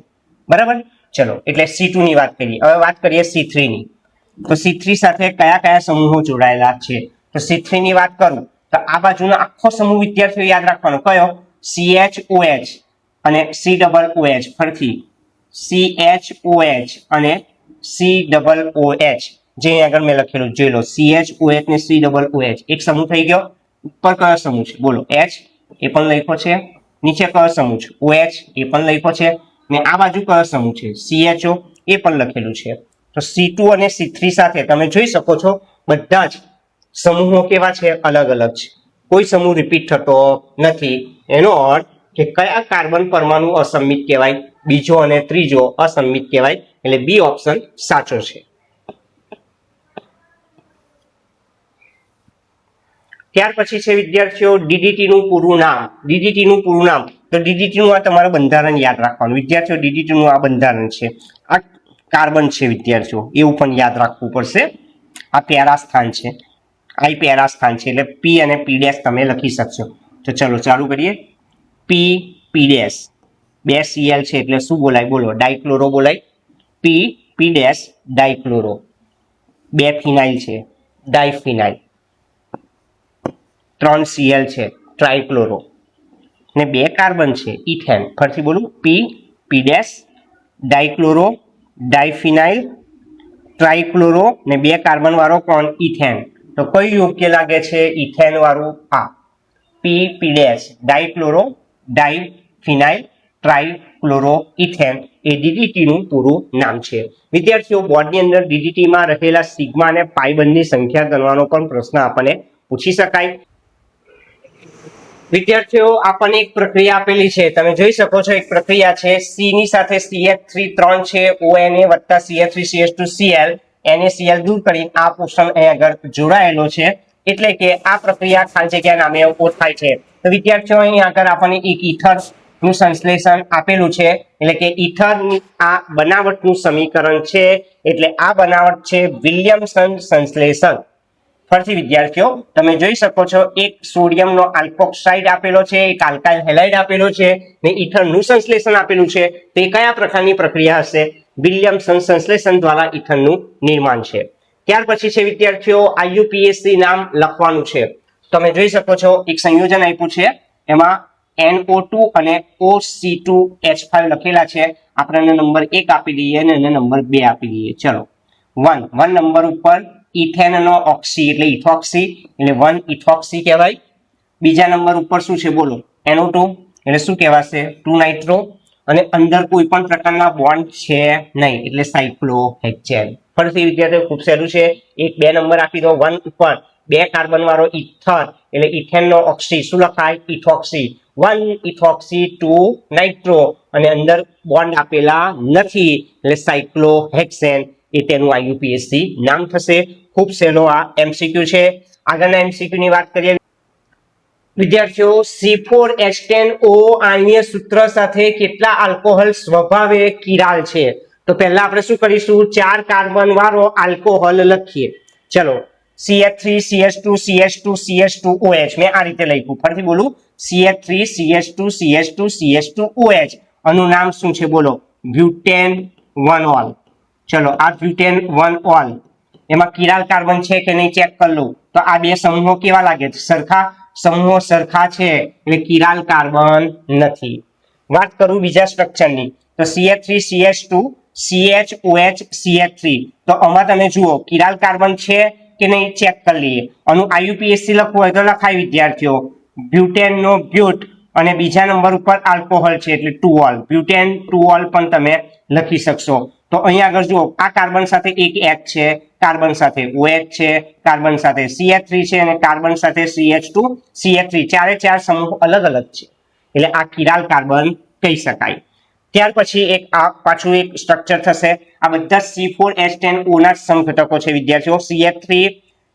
બરાબર। ચલો એટલે C2 ની વાત કરીએ, હવે વાત કરીએ C3 ની, તો C3 સાથે કયા કયા સમૂહો જોડાયેલા છે, તો C3 ની વાત કરું તો આ બાજુનો આખો સમૂહ વિદ્યાર્થીઓ યાદ રાખવાનો કયો CHOH અને COOH, ફરીથી CHOH અને COOH, જે આગળ મેં લખેલું જોઈ લો CHOH ને COOH એક સમૂહ થઈ ગયો। ઉપર કયો સમૂહ છે બોલો H એ પણ લખ્યો છે, નીચે કયો સમૂહ છે OH એ પણ લખ્યો છે, ને આ બાજુ કયો સમૂહ છે CHO એ પણ લખેલું છે। તો C2 અને C3 સાથે તમે જોઈ શકો છો બધા જ સમૂહો કેવા છે અલગ અલગ છે, કોઈ સમૂહ રિપીટ થતો નથી, એનો અર્થ કે કયા કાર્બન પરમાણુ અસંમિત કહેવાય બીજો અને ત્રીજો અસંમિત કહેવાય, એટલે બી ઓપ્શન સાચો છે। ત્યાર પછી છે વિદ્યાર્થીઓ DDT નું પૂરું નામ, DDT નું પૂરું નામ, તો DDT નું આ તમારે બંધારણ યાદ રાખવાનું વિદ્યાર્થીઓ, DDT નું આ બંધારણ છે, આ કાર્બન છે વિદ્યાર્થીઓ એવું પણ યાદ રાખવું પડશે, આ પેરા સ્થાન છે, આ પેરા સ્થાન છે, એટલે P અને P ડેશ તમે લખી શકશો। તો ચલો ચાલુ કરીએ, P ડેશ બે Cl છે એટલે શું બોલાય બોલો ડાઇક્લોરો બોલાય, P ડેશ ડાઇક્લોરો, બે ફિનાઇલ છે ડાઇફિનાઇલ, 3 Cl છે ટ્રાઇક્લોરો, ને બે કાર્બન છે ઇથેન, ફરીથી બોલું P ડેશ ડાઇક્લોરો ડાઇફિનાઇલ ટ્રાઇક્લોરો ને બે કાર્બન વાળો કોણ ઇથેન, તો કયું યોગ્ય લાગે છે ઇથેન વાળું આ P ડેશ ડાઇક્લોરો ડાઇફિનાઇલ ટ્રાઇક્લોરો ઇથેન એ DDT નું પૂરું નામ છે। વિદ્યાર્થીઓ બોર્ડની અંદર DDT માં રહેલા સિગ્મા અને પાઈ બંધની સંખ્યા ગણવાનો પણ પ્રશ્ન આપણને પૂછી શકાય। વિદ્યાર્થીઓ આપણને એક પ્રક્રિયા આપેલી છે, તમે જોઈ શકો છો એક પ્રક્રિયા છે C ની સાથે CH3 3 છે ONA વત્તા CH3CH2Cl NaCl દૂર કરી આ પોષણ અહીં આગળ જોડાયેલો છે, એટલે કે આ પ્રક્રિયા ખાલી જગ્યા નામે ઓળખાય છે। તો વિદ્યાર્થીઓ અહીં આગળ આપણને એક ઈથર નું સંશ્લેષણ આપેલું છે, એટલે કે ઈથર આ બનાવટનું સમીકરણ છે, એટલે આ બનાવટ છે વિલિયમસન સંશ્લેષણ। ફરીથી વિદ્યાર્થીઓ તમે જોઈ શકો છો એક સોડિયમનો આલ્કોક્સાઇડ આપેલો છે, એક આલ્કાઇલ હેલાઇડ આપેલો છે, ને ઇથરનું સંશ્લેષણ આપેલું છે, તે કયા પ્રકારની પ્રક્રિયા હશે વિલિયમસન સંશ્લેષણ દ્વારા ઇથરનું નિર્માણ છે। ત્યાર પછી છે વિદ્યાર્થીઓ IUPAC નામ લખવાનું છે, તમે જોઈ શકો છો એક સંયોજન આપ્યું છે, એમાં NO2 અને OC2H5 લખેલા છે, આપણે નંબર 1 આપી દઈએ અને એને નંબર 2 આપી દઈએ। ચલો 1 નંબર ઉપર ઇથેનનો ઓક્સી એટલે ઇથોક્સી એટલે 1 ઇથોક્સી કહેવાય, બીજા નંબર ઉપર શું છે બોલો NO2 એટલે શું કહેવાશે 2 નાઇટ્રો, અને અંદર કોઈ પણ પ્રકારના બોન્ડ છે નહીં એટલે સાયક્લોહેક્સેન। ફરીથી વિદ્યાર્થીઓ ખૂબ સહેલું છે, 1 2 નંબર આપી દો, 1 ઉપર બે કાર્બન વાળો ઇથર એટલે ઇથેનનો ઓક્સી શું લખાય ઇથોક્સી, 1 ઇથોક્સી 2 નાઇટ્રો અને અંદર બોન્ડ આપેલા નથી એટલે સાયક્લોહેક્સેન એ તેનું IUPAC નામ થશે। ખૂબ સહેલો આ MCQ છે। આગળના MCQ ની વાત કરીએ વિદ્યાર્થીઓ C4H10O આણ્વીય સૂત્ર સાથે કેટલા આલ્કોહોલ સ્વભાવે કિરાલ છે? તો પહેલા આપણે શું કરીશું, 4 કાર્બન વાળો આલ્કોહોલ લખીએ. ચલો CH3 CH2 CH2 CH2OH મેં આ રીતે લખ્યું, ફરીથી બોલું CH3 CH2 CH2 CH2OH આનું નામ શું છે બોલો, બ્યુટેન 1-ઓલ. ચલો આ બ્યુટેન 1-ઓલ એમાં કિરાલ કાર્બન છે કે નહીં ચેક કરી લઉં. તો આ બે સમૂહો કેવા લાગે છે, સરખા. સમૂહો સરખા છે એટલે કિરાલ કાર્બન નથી. વાત કરું બીજા સ્ટ્રક્ચરની તો CH3 CH2 CHOH CH3 તો આમાં તમે જુઓ કિરાલ કાર્બન છે કે નહીં ચેક કરી લઈએ. આનું IUPAC લખવું હોય તો લખાય વિદ્યાર્થીઓ, બ્યુટેન નો બ્યુટ અને બીજા નંબર ઉપર આલ્કોહોલ છે એટલે 2-ઓલ, બ્યુટેન 2-ઓલ પણ તમે લખી શકશો. તો અહીંયા આગળ જુઓ આ કાર્બન સાથે એક H છે, કાર્બન સાથે OH છે, કાર્બન સાથે CH3 છે અને કાર્બન સાથે CH2 CH3, ચારે ચાર સમૂહ અલગ અલગ છે એટલે આ કિરાલ કાર્બન કહી શકાય. ત્યાર પછી એક આ પાછું એક સ્ટ્રક્ચર થશે. આ બધા C4H10O ના સમઘટકો છે વિદ્યાર્થીઓ, CH3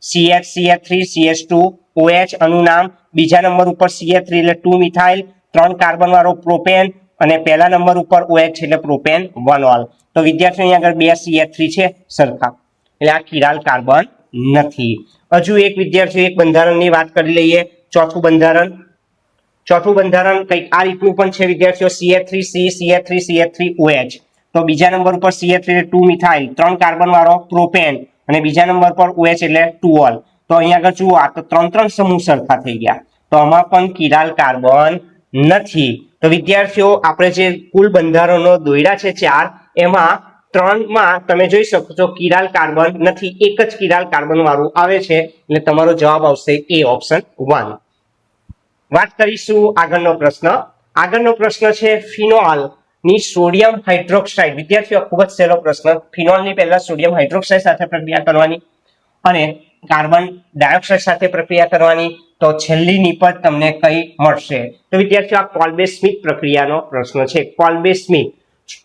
CH3 CH2OH આનું નામ, બીજા નંબર ઉપર CH3 એટલે 2 મિથાઇલ, 3 કાર્બન વાળો પ્રોપેન અને પહેલા નંબર ઉપર OH એટલે પ્રોપેન 1-ઓલ. તો વિદ્યાર્થીઓ અહીંયા આગળ 2 CH3 છે સરખા એટલે આ કિરાલ કાર્બન નથી. હજુ એક વિદ્યાર્થીઓ એક બંધારણની વાત કરી લઈએ. ચોથું બંધારણ કંઈક આ રીતનું પણ છે વિદ્યાર્થીઓ, CH3C CH3OH. તો બીજા નંબર ઉપર CH3 એટલે 2 મિથાઇલ, 3 કાર્બન વાળો પ્રોપેન અને બીજા નંબર પર OH એટલે 2-ઓલ. તો અહીંયા આગળ જુઓ આ તો 3 સમૂહ સરખા થઈ ગયા, તો આમાં પણ કિરાલ કાર્બન નથી. તો વિદ્યાર્થીઓ આપણે જે કુલ બંધારણો દોર્યા છે 4 એમાં 3માં તમે જોઈ શકો છો કિરાલ કાર્બન નથી, એક જ કિરાલ કાર્બન વાળું આવે છે એટલે તમારો જવાબ આવશે A ઓપ્શન 1. વાત કરીશું આગળનો પ્રશ્ન છે ફિનોલ ની સોડિયમ હાઇડ્રોક્સાઇડ. વિદ્યાર્થીઓ ખૂબ જ સહેલો પ્રશ્ન. ફિનોલ ની પહેલા સોડિયમ હાઇડ્રોક્સાઇડ સાથે પ્રક્રિયા કરવાની અને કાર્બન ડાયોક્સાઇડ સાથે પ્રક્રિયા કરવાની, તો છેલ્લી નિપજ તમને કઈ મળશે? તો વિદ્યાર્થીઓ આ કોલ્બે સ્મિથ પ્રક્રિયાનો પ્રશ્ન છે. કોલ્બે સ્મિથ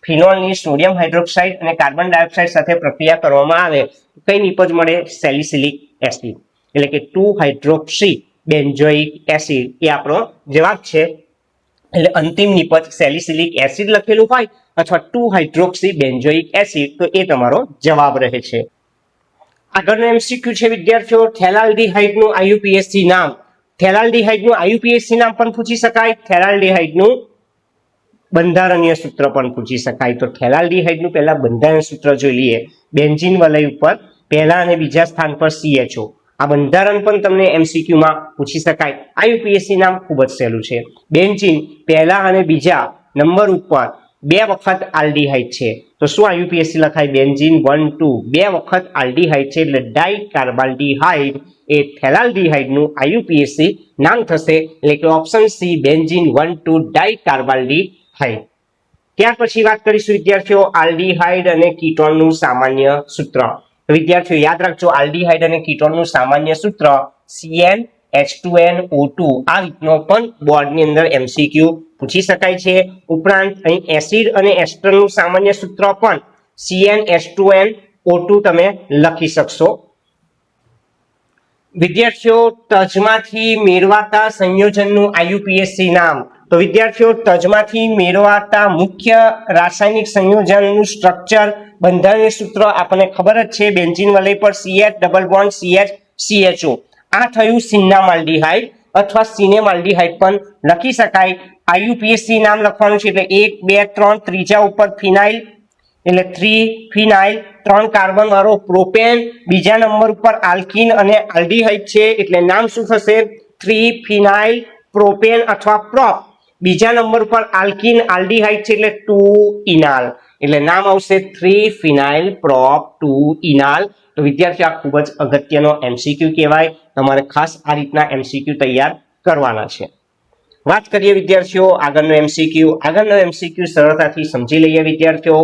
ફિનોલની સોડિયમ હાઇડ્રોક્સાઇડ અને કાર્બન ડાયોક્સાઇડ સાથે પ્રક્રિયા કરવામાં આવે તો કઈ નિપજ મળે? સેલિસિલિક એસિડ એટલે કે 2 હાઇડ્રોક્સી બેન્ઝોઇક એસિડ એ આપણો જવાબ છે. એટલે અંતિમ નિપજ સેલિસિલિક એસિડ લખેલું હોય અથવા 2 હાઇડ્રોક્સી બેન્ઝોઇક એસિડ તો એ તમારો જવાબ રહે છે. આગળનો MCQ છે વિદ્યાર્થીઓ, થેલાલ્ડીહાઇડનું IUPAC નામ. થેલાલ્ડીહાઇડનું IUPAC નામ પણ પૂછી શકાય, થેલાલ્ડીહાઇડનું બંધારણીય સૂત્ર પણ પૂછી શકાય. તો થેલાલ્ડીહાઇડનું પહેલા બંધારણીય સૂત્ર જોઈ લઈએ. બેન્ઝીન વલય ઉપર પહેલા અને બીજા સ્થાન પર CHO. આ બંધારણ પણ તમને MCQ માં પૂછી શકાય. IUPAC નામ ખૂબ જ સહેલું છે. બેન્ઝીન પહેલા અને બીજા નંબર ઉપર 2 વખત આલ્ડીહાઇડ છે તો શું IUPAC લખાય? બેન્ઝીન 1 2 2 વખત આલ્ડીહાઇડ છે એટલે ડાઇકાર્બાલ્ડીહાઇડ એ થેલાલ્ડીહાઇડનું IUPAC નામ થશે એટલે કે ઓપ્શન સી બેન્ઝીન 1 2 ડાઇકાર્બાલ્ડીહાઇડ. ત્યાર પછી વાત કરીશું વિદ્યાર્થીઓ આલ્ડીહાઇડ અને કીટોનનું સામાન્ય સૂત્ર. વિદ્યાર્થીઓ યાદ રાખજો આલ્ડીહાઇડ અને કીટોનનું સામાન્ય સૂત્ર CnH2nO2. આ રીતનો પણ બોર્ડની અંદર MCQ પૂછી શકાય છે. ઉપરાંત અહીં એસિડ અને એસ્ટરનું સામાન્ય સૂત્ર પણ CnH2nO2 તમે લખી શકશો. વિદ્યાર્થીઓ તજમાંથી મેળવાતા સંયોજનનું IUPAC નામ. તો વિદ્યાર્થીઓ તજમાંથી મેળવાતા મુખ્ય રાસાયણિક સંયોજનનું સ્ટ્રક્ચર બંધારણીય સૂત્ર આપણને ખબર જ છે, બેન્ઝીન વલય પર CH double bond CH CHO. આ થયું સિન્નામાલ્ડીહાઇડ અથવા સિનેમાલ્ડીહાઇડ પણ લખી શકાય. IUPAC નામ લખવાનું છે એટલે 1 2 3 ત્રીજા ઉપર ફિનાઇલ એટલે 3 ફિનાઇલ, 3 કાર્બન વાળો પ્રોપેન, બીજા નંબર ઉપર આલ્કીન અને આલ્ડીહાઇડ છે એટલે નામ શું થશે? 3 ફિનાઇલ પ્રોપેન અથવા પ્રોપ. બીજા નંબર પર આલ્કીન આલ્ડીહાઇડ છે એટલે 2 ઇનાલ એટલે નામ આવશે 3 ફિનાઇલ પ્રોપ 2 ઇનાલ. તો વિદ્યાર્થીઓ આ ખૂબ જ અગત્યનો MCQ કહેવાય. તમારે ખાસ આ રીતના MCQ તૈયાર કરવાના છે. વાત કરીએ વિદ્યાર્થીઓ આગળનો MCQ સરળતાથી સમજી લઈએ વિદ્યાર્થીઓ.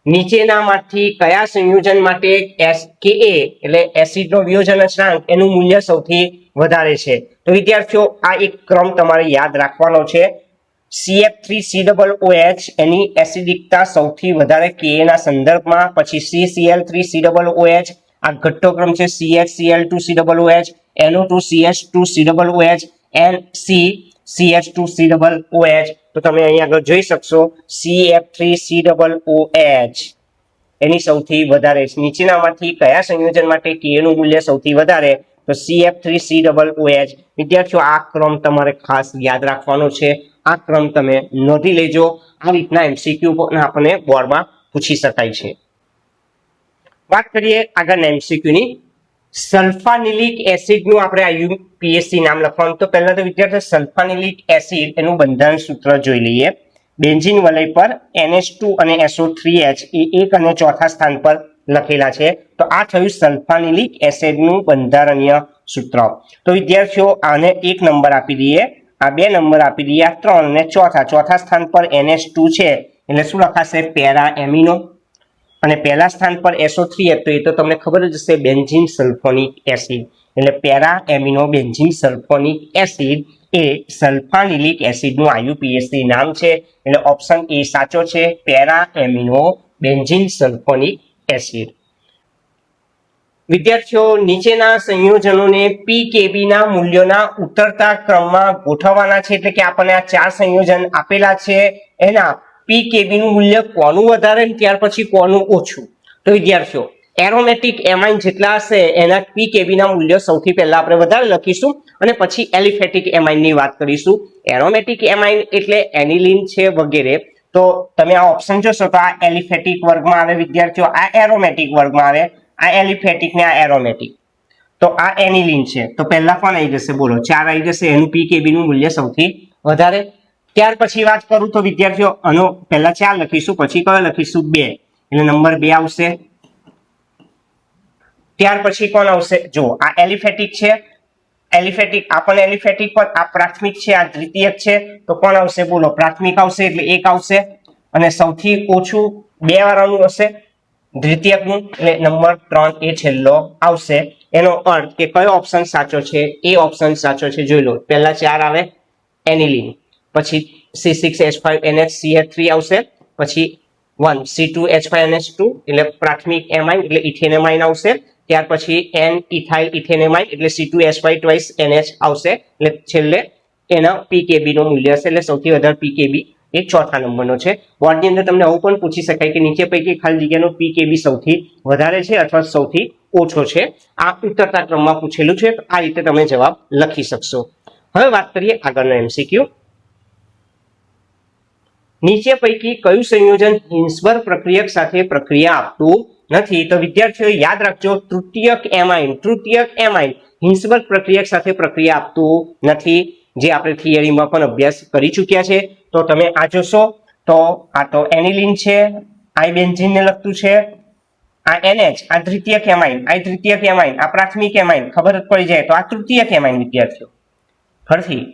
નીચેનામાંથી કયા સંયોજન માટે Ka એટલે એસિડનો વિયોજન અચળાંક એનું મૂલ્ય સૌથી વધારે છે? તો વિદ્યાર્થીઓ આ એક ક્રમ તમારે યાદ રાખવાનો છે. CF3COOH એની એસિડિકતા સૌથી વધારે Ka ના સંદર્ભમાં, પછી CCl3COOH આ ઘટતો ક્રમ છે CHCl2COOH, NO2CH2COOH CH2COOH, તો તમે અહીંયા આગળ જોઈ શકશો CF3COOH એની સૌથી વધારે છે. નીચેનામાંથી કયા સંયોજન માટે Ka નું મૂલ્ય સૌથી વધારે? તો CF3COOH. વિદ્યાર્થીઓ આ ક્રમ તમારે ખાસ યાદ રાખવાનો છે. આ ક્રમ તમે નોંધી લેજો. આ રીતના MCQ પણ આપણને બોર્ડમાં પૂછી શકાય છે. વાત કરીએ આગળના MCQ ની. સલ્ફાનિલિક એસિડ નું આપણે IUPAC નામ લખવાનું. તો પહેલા તો વિદ્યાર્થીઓ સલ્ફાનિલિક એસિડ એનું બંધારણ સૂત્ર જોઈ લઈએ. બેન્ઝીન વલય પર NH2 અને SO3H એ 1 અને ચોથા સ્થાન પર લખેલા છે. તો આ થયું સલ્ફાનિલિક એસિડ નું બંધારણીય સૂત્ર. તો વિદ્યાર્થીઓ આને 1 નંબર આપી દઈએ, આ 2 નંબર આપી દઈએ, આ 3 અને ચોથા સ્થાન પર NH2 છે એટલે શું લખાશે? Para amino. અને પહેલા સ્થાન પર SO3H, તો એ તો તમને ખબર જ હશે, બેન્ઝીન સલ્ફોનિક એસિડ. એટલે para amino benzene sulphonic acid એ સલ્ફાનિલિક એસિડ નું IUPAC નામ છે. એટલે ઓપ્શન એ સાચો છે, para amino benzene sulphonic acid. વિદ્યાર્થીઓ નીચેના સંયોજનોને pKb ના મૂલ્યોના ઉતરતા ક્રમમાં ગોઠવવાના છે. એટલે કે આપણને આ 4 સંયોજન આપેલા છે, એના pKb નું મૂલ્ય કોનું વધારે ત્યાર પછી કોનું ઓછું. તો વિદ્યાર્થીઓ એરોમેટિક એમાઇન જેટલા હશે એના pKb ના મૂલ્ય સૌથી પહેલા આપણે વધારે લખીશું અને પછી એલિફેટિક એમાઇન ની વાત કરીશું. એરોમેટિક એમાઇન એટલે એનિલિન છે વગેરે. તો તમે આ ઓપ્શન જોશો તો આ એલિફેટિક વર્ગમાં આવે વિદ્યાર્થીઓ, આ એરોમેટિક વર્ગમાં આવે, આ એલિફેટિક ને આ એરોમેટિક. તો આ એનિલિન છે, તો પહેલા કોણ આવી જશે? બોલો, 4 આવી જશે. એનું pKb નું મૂલ્ય સૌથી વધારે. ત્યાર પછી વાત કરું તો વિદ્યાર્થીઓ આનો પહેલા 4 લખીશું, પછી કયો લખીશું? 2, એટલે નંબર 2 આવશે. ત્યાર પછી કોણ આવશે? જો આ એલિફેટિક છે, એલિફેટિક આપણને એલિફેટિક પર આ પ્રાથમિક છે, આ દ્વિતીયક છે, તો કોણ આવશે? બોલો, પ્રાથમિક આવશે એટલે 1 આવશે. અને સૌથી ઓછું 2 વાળાનું હશે દ્વિતીયકનું, એટલે નંબર 3 એ છેલ્લો આવશે. એનો અર્થ કે કયો ઓપ્શન સાચો છે? એ ઓપ્શન સાચો છે. જોઈ લો, પહેલા 4 આવે એનિલિન, પછી C6H5NH3 આવશે, પછી 1 C2H5NH2 એટલે પ્રાથમિક એમાઇન એટલે ઇથેનેમાઇન આવશે. ત્યાર પછી N ઇથાઇલ ઇથેનેમાઇન એટલે C2H5NH આવશે. એટલે છેલ્લે એના pKb નું મૂલ્ય હશે. એટલે સૌથી વધારે pKb એ ચોથા નંબરનો છે. બોર્ડની અંદર તમને આવું પણ પૂછી શકાય કે નીચે પૈકી ખાલી જગ્યાનો pKb સૌથી વધારે છે અથવા સૌથી ઓછો છે. આ ઉતરતા ક્રમમાં પૂછેલું છે. આ રીતે તમે જવાબ લખી શકશો. હવે વાત કરીએ આગળનો MCQ. નીચે પૈકી કયું સંયોજન હિન્સબર્ગ પ્રક્રિયક સાથે પ્રક્રિયા આપતું નથી? તો વિદ્યાર્થીઓ યાદ રાખજો, તૃતીયક એમાઇન હિન્સબર્ગ પ્રક્રિયક સાથે પ્રક્રિયા આપતું નથી, જે આપણે થિયરીમાં પણ અભ્યાસ કરી ચૂક્યા છે. તો તમે આ જોશો તો આ તો એનિલિન છે, આ બેન્ઝીનને લગતું છે, આ NH આ દ્વિતીયક એમાઇન, આ પ્રાથમિક એમાઇન ખબર જ પડી જાય તો આ તૃતીયક એમાઇન. વિદ્યાર્થીઓ ફરીથી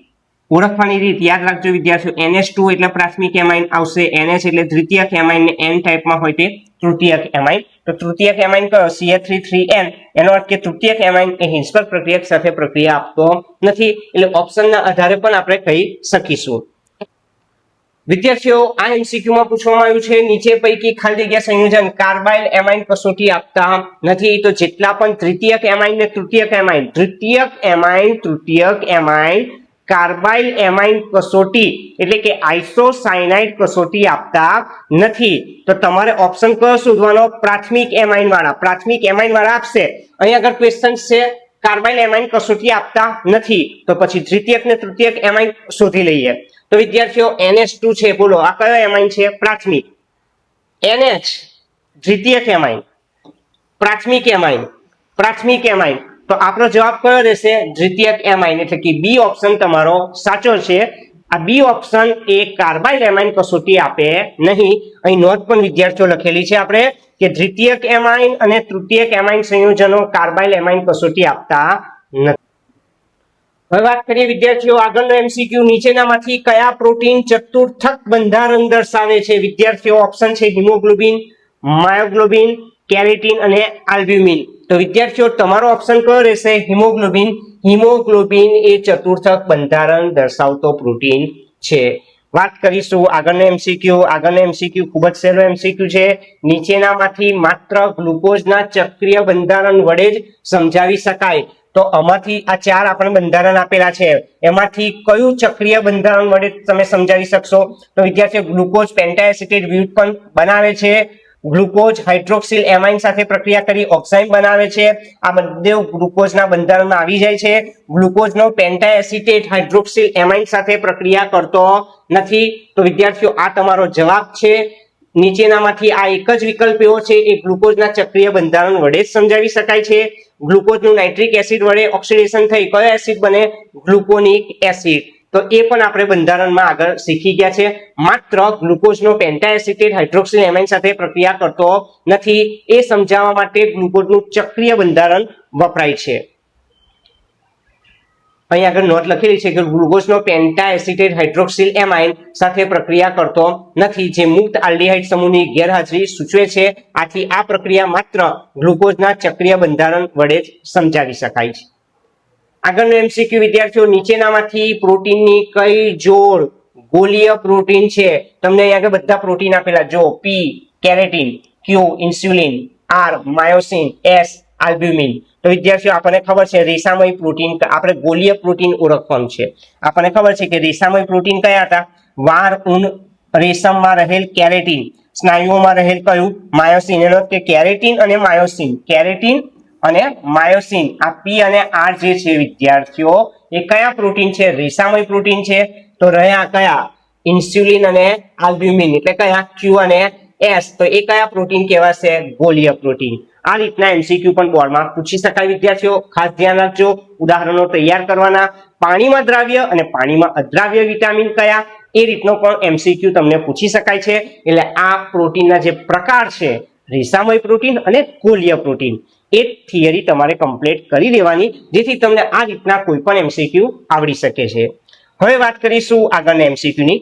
ઓળખવાની રીત યાદ રાખજો વિદ્યાર્થીઓ. NH2 એટલે પ્રાથમિક એમાઇન આવશે, NH એટલે દ્વિતીયક એમાઇન ને N ટાઈપમાં હોય તે તૃતીયક એમાઇન. તો તૃતીયક એમાઇન કયો? CH3 એનો અર્થ કે તૃતીયક એમાઇન એ હિન્સબર્ગ પ્રક્રિયક સાથે પ્રક્રિયા આપતો નથી. એટલે ઓપ્શનના આધારે પણ આપણે કહી શકીશું. વિદ્યાર્થીઓ આ MCQ માં પૂછવામાં આવ્યું છે નીચે પૈકી ખાલી જગ્યા સંયોજન કાર્બાઇલ એમાઇન કસોટી આપતા નથી. તો જેટલા પણ તૃતીયક એમાઇન ને તૃતીયક એમાઇન કાર્બાઇલ એમાઇન કસોટી એટલે કે આઇસોસાયનાઇડ કસોટી આપતા નથી. તો તમારે ઓપ્શન કયો શોધવાનો? પ્રાથમિક એમાઇન વાળા આપશે. અહીંયા આગળ ક્વેશ્ચન છે કાર્બાઇલ એમાઇન કસોટી આપતા નથી, તો પછી દ્વિતીયક ને તૃતીયક એમાઇન શોધી લઈએ. તો વિદ્યાર્થીઓ NH2 છે, બોલો આ કયો એમાઇન છે? પ્રાથમિક. NH દ્વિતીયક એમાઇન, પ્રાથમિક એમાઇન. તો આપણો જવાબ કયો રહેશે? દ્વિતીયક એમાઇન. એટલે કે બી ઓપ્શન તમારો સાચો છે. આ બી ઓપ્શન એ કાર્બાઇલ એમાઇન કસોટી આપે નહીં. અહીં નોંધ પણ વિદ્યાર્થીઓ લખેલી છે આપણે કે દ્વિતીયક એમાઇન અને તૃતીયક એમાઇન સંયોજનો કાર્બાઇલ એમાઇન કસોટી આપતા નથી. હવે વાત કરીએ વિદ્યાર્થીઓ આગળનો MCQ. નીચેનામાંથી કયા પ્રોટીન ચતુર્થક બંધારણ દર્શાવે છે? વિદ્યાર્થીઓ ઓપ્શન છે હિમોગ્લોબિન, માયોગ્લોબિન, કેરેટિન અને આલ્બ્યુમિન. તો વિદ્યાર્થીઓ તમારો ઓપ્શન કયો રહેશે? હિમોગ્લોબિન એ ચતુર્થક બંધારણ દર્શાવતો પ્રોટીન છે. વાત કરીશું આગળનો MCQ. ખૂબ જ સહેલો MCQ છે. નીચેનામાંથી માત્ર ગ્લુકોઝના ચક્રીય બંધારણ વડે જ સમજાવી શકાય. તો આમાંથી આ 4 આપણે બંધારણ આપેલા છે, એમાંથી કયું ચક્રીય બંધારણ વડે તમે સમજાવી શકશો? તો વિદ્યાર્થીઓ ગ્લુકોઝ પેન્ટાએસિટેટ વ્યુત્પન્ન બનાવે છે, ગ્લુકોઝ હાઇડ્રોક્સિલ એમાઇન સાથે પ્રક્રિયા કરી ઓક્સાઇડ બનાવે છે, આ બધે ગ્લુકોઝના બંધારણમાં આવી જાય છે. ગ્લુકોઝનો પેન્ટાએસિટેટ હાઇડ્રોક્સિલ એમાઇન સાથે પ્રક્રિયા કરતો નથી. તો વિદ્યાર્થીઓ આ તમારો જવાબ છે. નીચેનામાંથી આ એક જ વિકલ્પ એવો છે એ ગ્લુકોઝના ચક્રીય બંધારણ વડે જ સમજાવી શકાય છે. ગ્લુકોઝનું નાઇટ્રિક એસિડ વડે ઓક્સિડેશન થઈ કયો એસિડ બને? ગ્લુકોનિક એસિડ. તો એ પણ આપણે બંધારણમાં આગળ શીખી ગયા છે. માત્ર ગ્લુકોઝનો પેન્ટાએસિટેટ હાઇડ્રોક્સિલ એમાઇન સાથે પ્રક્રિયા કરતો નથી, એ સમજાવવા માટે ગ્લુકોઝનું ચક્રીય બંધારણ વપરાય છે. અહીં આગળ નોટ લખેલી છે કે ગ્લુકોઝનો પેન્ટાએસિટેટ હાઇડ્રોક્સિલ એમાઇન સાથે પ્રક્રિયા કરતો નથી, જે મુક્ત આલ્ડીહાઇડ સમૂહની ગેરહાજરી સૂચવે છે. આથી આ પ્રક્રિયા માત્ર ગ્લુકોઝના ચક્રીય બંધારણ વડે જ સમજાવી શકાય છે. આગળનો એમસીક્યુ વિદ્યાર્થીઓ, નીચેનામાંથી પ્રોટીનની કઈ જોડ ગોલીય પ્રોટીન છે? તમને અહીં આગળ બધા પ્રોટીન આપેલા જો, P keratin, Q insulin, R myosin, S albumin. તો વિદ્યાર્થીઓ આપણને ખબર છે રેસામય પ્રોટીન, આપણે ગોલીય પ્રોટીન ઓળખવાનું છે. આપણને ખબર છે કે રેસામય પ્રોટીન કયા હતા? વાર, ઊન, રેશમમાં રહેલ કેરેટીન, સ્નાયુઓમાં રહેલ કયું? માયોસિન. એનો કે કેરેટીન અને માયોસિન, કેરેટીન અને માયોસિન, આ પી અને આર જે છે વિદ્યાર્થીઓ એ કયા પ્રોટીન છે? રેસામય પ્રોટીન છે. તો રહ્યા કયા? ઇન્સ્યુલિન અને આલ્બ્યુમિન, એટલે કયા? ક્યુ અને એસ. તો એ કયા પ્રોટીન કહેવાશે? ગોલીય પ્રોટીન. આ રીતના એમસીક્યુ પણ બોર્ડમાં પૂછી શકાય વિદ્યાર્થીઓ. ખાસ ધ્યાન રાખજો, ઉદાહરણો તૈયાર કરવાના. પાણીમાં દ્રાવ્ય અને પાણીમાં અદ્રાવ્ય વિટામિન કયા? એ રીતનો પણ એમસીક્યુ તમને પૂછી શકાય છે. એટલે આ પ્રોટીનના જે પ્રકાર છે, રેસામય પ્રોટીન અને ગોલીય પ્રોટીન, એ થિયરી તમારે કમ્પ્લીટ કરી દેવાની, જેથી તમને આ રીતના કોઈ પણ એમસીક્યુ આવડી શકે છે. હવે વાત કરીશું આગળના એમસીક્યુની.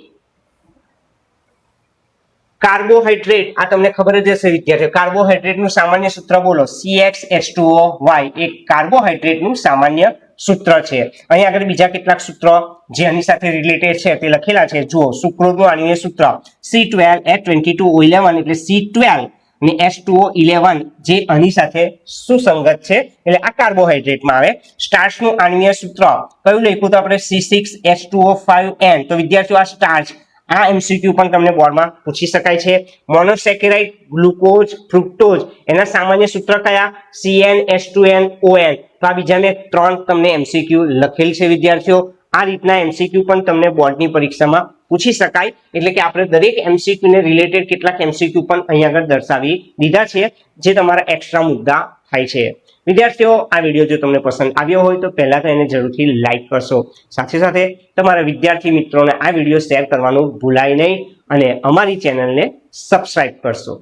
કાર્બોહાઈડ્રેટ, આ તમને ખબર જ હશે વિદ્યાર્થીઓ, કાર્બોહાઈડ્રેટનું સામાન્ય સૂત્ર બોલો. CxH2O y એ કાર્બોહાઈડ્રેટનું સામાન્ય સૂત્ર છે. અહીં આગળ બીજા કેટલાક સૂત્રો જે આની સાથે રિલેટેડ છે તે લખેલા છે. જુઓ, સુક્રોઝનું આણ્વીય સૂત્ર C12H22O11 એટલે C12 અને H2O11 જે આની સાથે સુસંગત છે, એટલે આ કાર્બોહાઈડ્રેટમાં આવે. સ્ટાર્ચનું આણ્વીય સૂત્ર કયું લખ્યું તો આપણે C6H2O5N. તો વિદ્યાર્થીઓ આ સ્ટાર્ચ, આ એમસીક્યુ પણ તમને બોર્ડમાં પૂછી શકાય છે. મોનોસેકેરાઇડ, ગ્લુકોઝ, ફ્રુક્ટોઝ, એના સામાન્ય સૂત્ર કયા? CnH2nOn. તો આ બીજા મેં 3 તમને એમસીક્યુ લખેલ છે વિદ્યાર્થીઓ. આ રીતના એમસીક્યુ પણ તમને બોર્ડની પરીક્ષામાં પૂછી શકાય. એટલે કે આપણે દરેક એમસીક્યુ ને રિલેટેડ કેટલાક એમસીક્યુ પણ અહીં આગળ દર્શાવી દીધા છે, જે તમારા એક્સ્ટ્રા મુદ્દા થાય છે. વિદ્યાર્થીઓ, આ વિડીયો જો તમને પસંદ આવ્યો હોય તો પહેલા તો એને જરૂરથી લાઈક કરશો. સાથે સાથે તમારા વિદ્યાર્થી મિત્રોને આ વિડીયો શેર કરવાનું ભૂલાય નહીં અને અમારી ચેનલને સબસ્ક્રાઇબ કરશો.